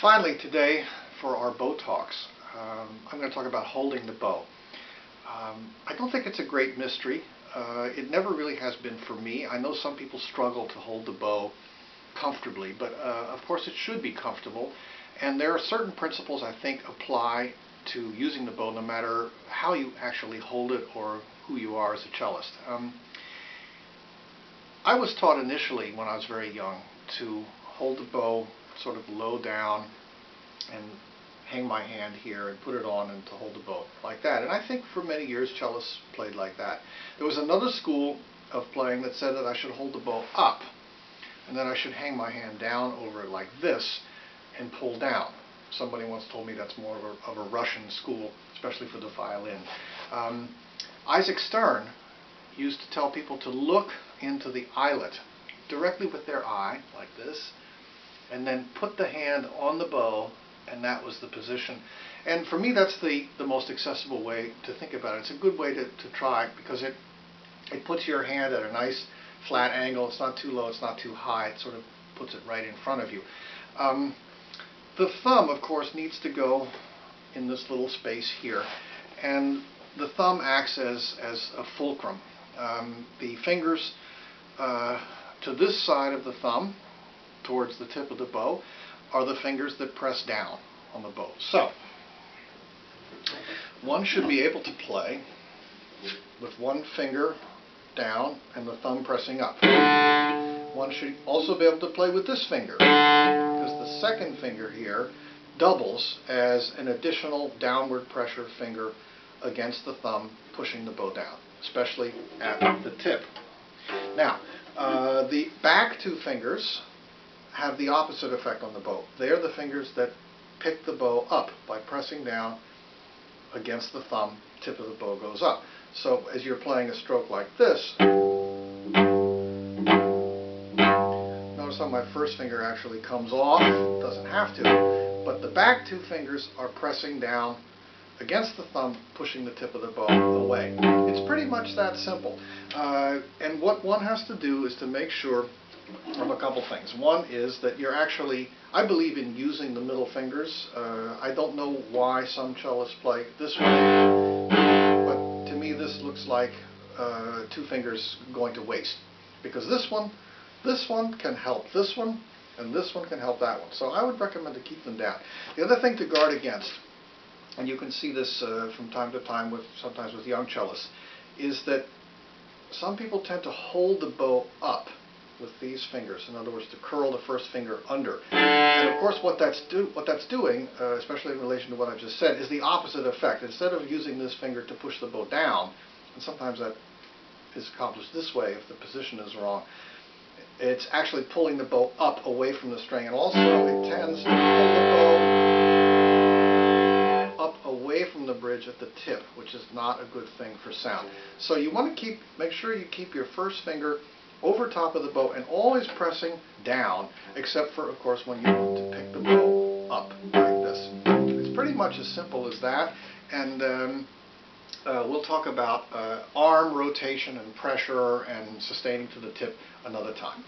Finally today, for our bow talks, I'm going to talk about holding the bow. I don't think it's a great mystery. It never really has been for me. I know some people struggle to hold the bow comfortably, but of course it should be comfortable. And there are certain principles I think apply to using the bow no matter how you actually hold it or who you are as a cellist. I was taught initially when I was very young to hold the bow sort of low down and hang my hand here and put it on and to hold the bow like that. And I think for many years cellists played like that. There was another school of playing that said that I should hold the bow up and then I should hang my hand down over it like this and pull down. Somebody once told me that's more of a Russian school, especially for the violin. Isaac Stern used to tell people to look into the eyelet directly with their eye, like this, and then put the hand on the bow, and that was the position. And for me, that's the most accessible way to think about it. It's a good way to try, because it puts your hand at a nice flat angle. It's not too low, it's not too high. It sort of puts it right in front of you. The thumb, of course, needs to go in this little space here, and the thumb acts as a fulcrum. The fingers to this side of the thumb, towards the tip of the bow, are the fingers that press down on the bow. So, one should be able to play with one finger down and the thumb pressing up. One should also be able to play with this finger, because the second finger here doubles as an additional downward pressure finger against the thumb, pushing the bow down, especially at the tip. Now, the back two fingers have the opposite effect on the bow. They are the fingers that pick the bow up by pressing down against the thumb. Tip of the bow goes up. So as you're playing a stroke like this, notice how my first finger actually comes off. It doesn't have to, but the back two fingers are pressing down against the thumb, pushing the tip of the bow away. It's pretty much that simple. And what one has to do is to make sure of a couple things. One is that you're actually, I believe in using the middle fingers. I don't know why some cellists play this way, but to me this looks like two fingers going to waste, because this one can help this one, and this one can help that one. So I would recommend to keep them down. The other thing to guard against, and you can see this from time to time sometimes with young cellists, is that some people tend to hold the bow up with these fingers. In other words, to curl the first finger under. And of course what that's doing, especially in relation to what I just said, is the opposite effect. Instead of using this finger to push the bow down, and sometimes that is accomplished this way if the position is wrong, it's actually pulling the bow up away from the string, and also it tends to pull the bow up away from the bridge at the tip, which is not a good thing for sound. So you want to make sure you keep your first finger over top of the bow and always pressing down, except for, of course, when you want to pick the bow up like this. It's pretty much as simple as that, and we'll talk about arm rotation and pressure and sustaining to the tip another time.